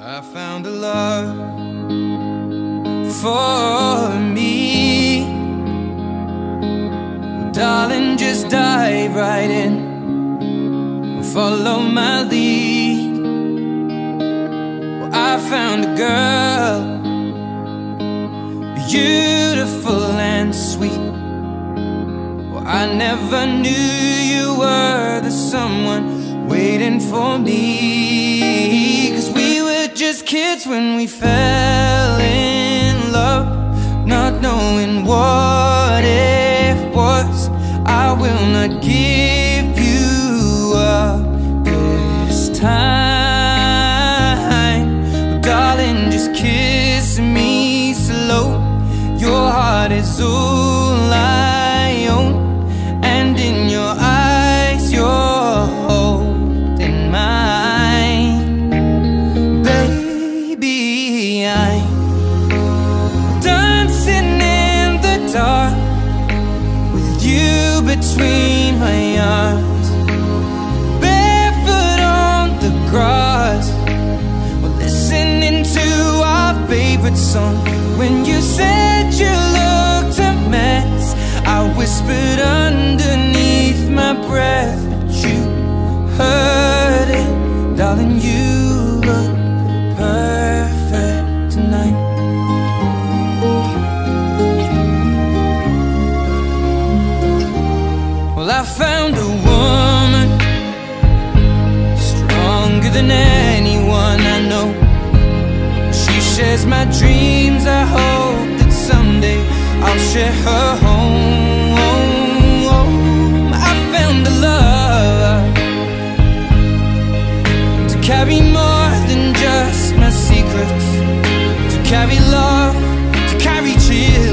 I found a love for me. Well, darling, just dive right in, follow my lead. Well, I found a girl, beautiful and sweet. Well, I never knew you were the someone waiting for me. 'Cause we were just kids when we fell in love, not knowing what it was. I will not give you up this time. Oh, darling, just kiss me slow. Your heart is all I own, and in your eyes you're holding mine. Baby, I'm dancing in the dark with you between my arms, barefoot on the grass. We're listening to our favorite song. When you said you looked a mess, I whispered underneath my breath, but you heard it. Darling, you look perfect tonight. Well, I found a woman stronger than anyone I know. She shares my dreams. I hope that someday I'll share her home. I found a love to carry more than just my secrets, to carry love, to carry chills.